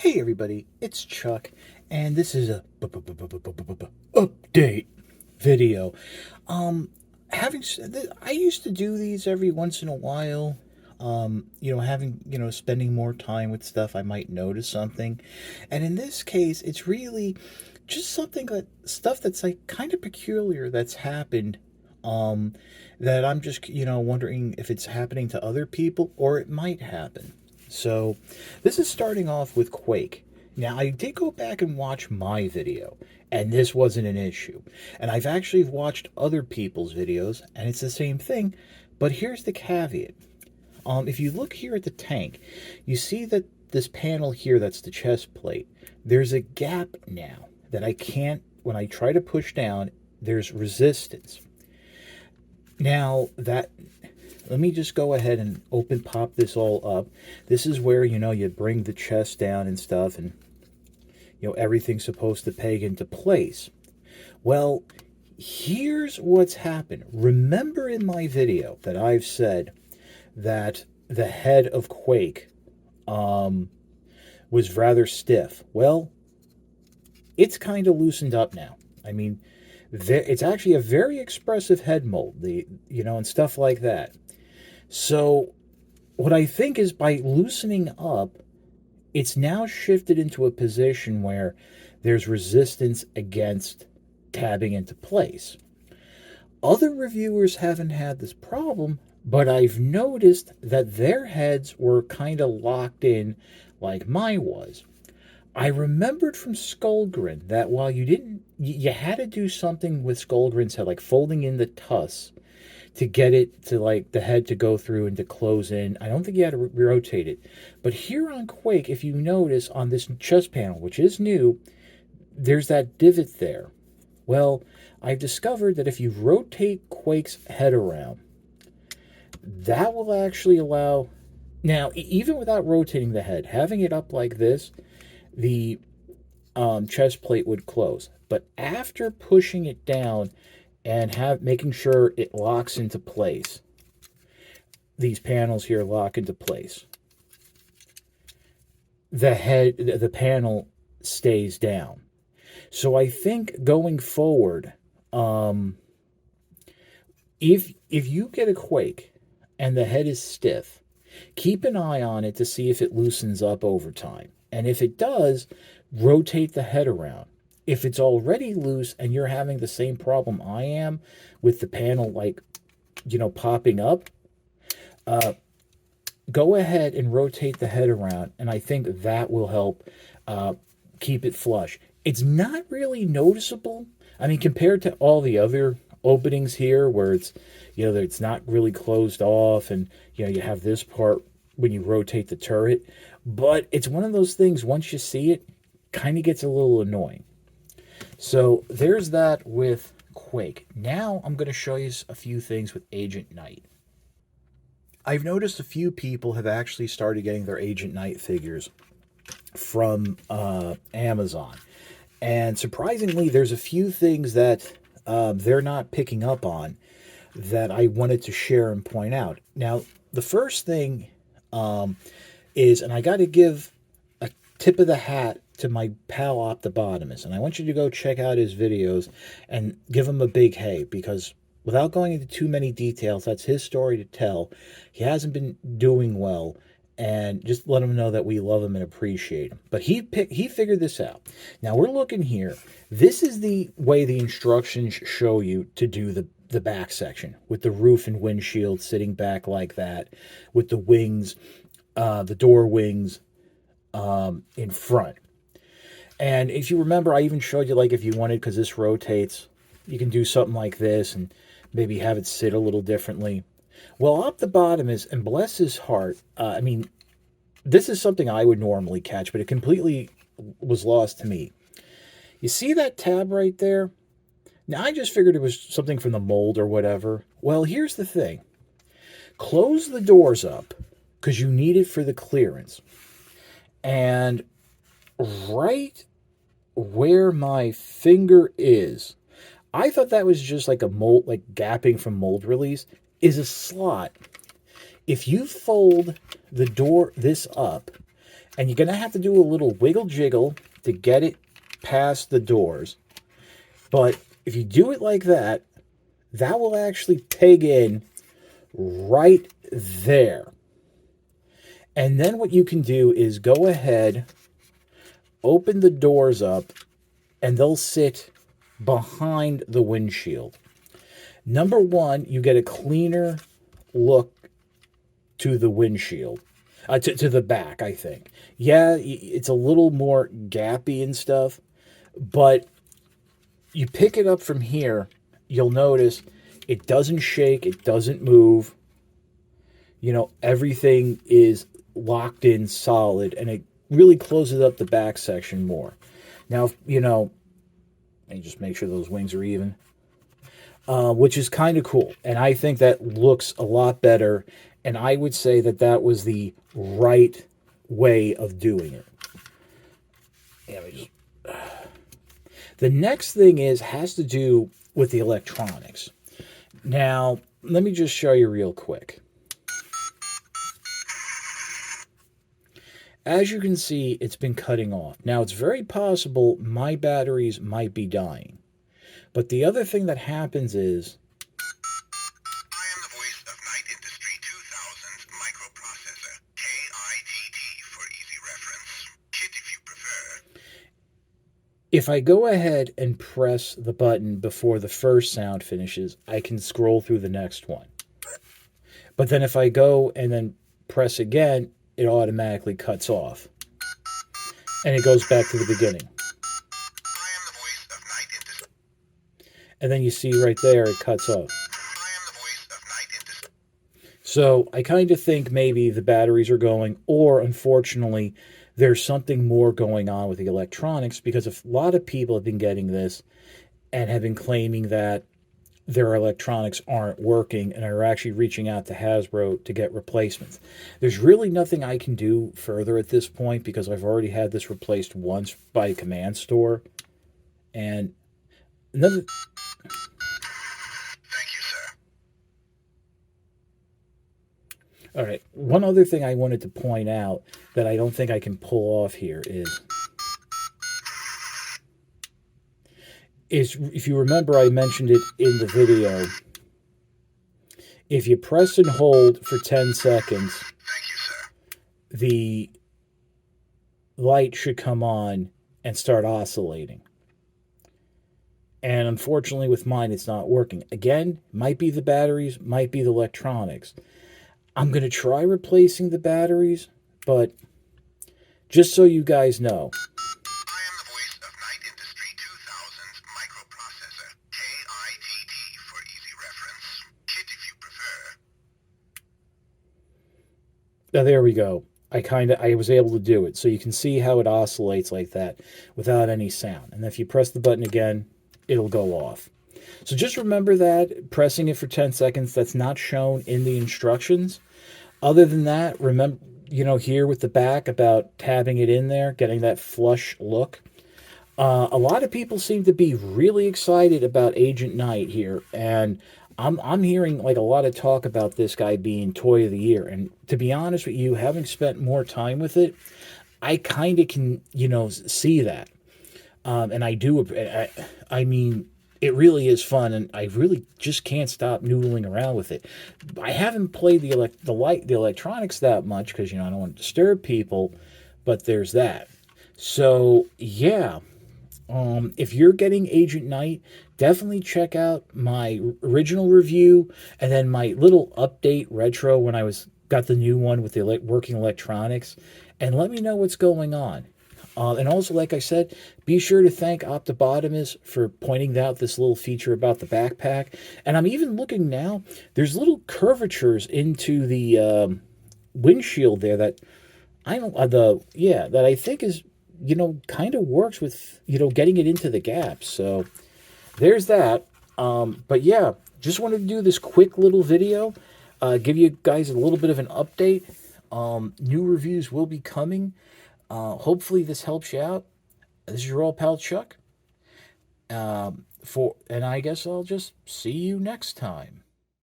Hey everybody, it's Chuck, and this is a update video. Um, I used to do these every once in a while. Spending more time with stuff, I might notice something, and in this case, it's really just stuff that's like kind of peculiar that's happened. Um, that I'm just wondering if it's happening to other people or it might happen. So, this is starting off with Quake. Now, I did go back and watch my video, and this wasn't an issue. And I've actually watched other people's videos, and it's the same thing. But here's the caveat. If you look here at the tank, you see that this panel here, that's the chest plate, there's a gap now that I can't, when I try to push down, there's resistance. Now, let me just go ahead and pop this all up. This is where, you bring the chest down and stuff, and, everything's supposed to peg into place. Well, here's what's happened. Remember in my video that I've said that the head of Quake was rather stiff. Well, it's kind of loosened up now. I mean, it's actually a very expressive head mold, and stuff like that. So, what I think is by loosening up, it's now shifted into a position where there's resistance against tabbing into place. Other reviewers haven't had this problem, but I've noticed that their heads were kind of locked in like mine was. I remembered from Skullgrin that while you had to do something with Skullgrin's head, like folding in the tusks to get it to like the head to go through and to close in. I don't think you had to rotate it. But here on Quake, if you notice on this chest panel, which is new, there's that divot there. Well, I've discovered that if you rotate Quake's head around, that will actually allow... Now, even without rotating the head, having it up like this, the chest plate would close. But after pushing it down and making sure it locks into place, these panels here lock into place, the panel stays down. So I think going forward, if you get a Quake and the head is stiff, keep an eye on it to see if it loosens up over time. And if it does, rotate the head around. If it's already loose and you're having the same problem I am with the panel, popping up, go ahead and rotate the head around, and I think that will help keep it flush. It's not really noticeable. I mean, compared to all the other openings here where it's not really closed off, and, you have this part when you rotate the turret. But it's one of those things, once you see it, kind of gets a little annoying. So there's that with Quake. Now I'm going to show you a few things with Agent Knight. I've noticed a few people have actually started getting their Agent Knight figures from Amazon. And surprisingly, there's a few things that they're not picking up on that I wanted to share and point out. Now, the first thing is, and I got to give a tip of the hat to my pal Optibotimus, and I want you to go check out his videos and give him a big hey, because without going into too many details, that's his story to tell. He hasn't been doing well, and just let him know that we love him and appreciate him. But he figured this out. Now we're looking here. This is the way the instructions show you to do the back section, with the roof and windshield sitting back like that, with the wings, the door wings in front. And if you remember, I even showed you, like, if you wanted, because this rotates, you can do something like this and maybe have it sit a little differently. Well, Optibotimus, and bless his heart, I mean, this is something I would normally catch, but it completely was lost to me. You see that tab right there? Now, I just figured it was something from the mold or whatever. Well, here's the thing. Close the doors up, because you need it for the clearance. And right where my finger is, I thought that was just like a mold, like gapping from mold release, is a slot. If you fold this up And you're going to have to do a little wiggle jiggle to get it past the doors. But if you do it like that, that will actually peg in right there. And then what you can do is go ahead, open the doors up, and they'll sit behind the windshield. Number one, you get a cleaner look to the windshield, to the back, I think. Yeah, it's a little more gappy and stuff, but you pick it up from here, you'll notice it doesn't shake, it doesn't move. Everything is locked in solid, and it really closes up the back section more. Now, and just make sure those wings are even, which is kind of cool. And I think that looks a lot better. And I would say that that was the right way of doing it. The next thing has to do with the electronics. Now, let me just show you real quick. As you can see, it's been cutting off. Now, it's very possible my batteries might be dying. But the other thing that happens is, I am the voice of Night Industry 2000's microprocessor, KITT for easy reference. KIT if you prefer. if I go ahead and press the button before the first sound finishes, I can scroll through the next one. But then if I go and then press again, it automatically cuts off. And it goes back to the beginning. I am the voice of Night Industry. And then you see right there, it cuts off. I am the voice of Night Industry. So I kind of think maybe the batteries are going, or unfortunately, there's something more going on with the electronics, because a lot of people have been getting this and have been claiming that their electronics aren't working and are actually reaching out to Hasbro to get replacements. There's really nothing I can do further at this point, because I've already had this replaced once by a command store. And another... Thank you, sir. All right, one other thing I wanted to point out that I don't think I can pull off here is if you remember, I mentioned it in the video. If you press and hold for 10 seconds, Thank you, sir. the light should come on and start oscillating. And unfortunately with mine, it's not working. Again, might be the batteries, might be the electronics. I'm going to try replacing the batteries, but just so you guys know, I am the voice of Night Industry 2000's microprocessor, KITT for easy reference. KIT if you prefer. now there we go. I was able to do it. So you can see how it oscillates like that without any sound. And if you press the button again, it'll go off. So just remember that, pressing it for 10 seconds, that's not shown in the instructions. Other than that, remember, here with the back about tabbing it in there, getting that flush look. A lot of people seem to be really excited about Agent Knight here, and I'm hearing like a lot of talk about this guy being Toy of the Year. And to be honest with you, having spent more time with it, I kind of can, see that. And I do, I mean, it really is fun, and I really just can't stop noodling around with it. I haven't played the electronics that much because, I don't want to disturb people, but there's that. So, yeah. If you're getting Agent Knight, definitely check out my original review and then my little update retro when I got the new one with the working electronics, and let me know what's going on. And also, like I said, be sure to thank Optibotimus for pointing out this little feature about the backpack. And I'm even looking now, there's little curvatures into the windshield there that that I think is, kind of works with, getting it into the gaps. So there's that. But yeah, just wanted to do this quick little video, give you guys a little bit of an update. New reviews will be coming. Hopefully this helps you out. This is your old pal Chuck. And I guess I'll just see you next time.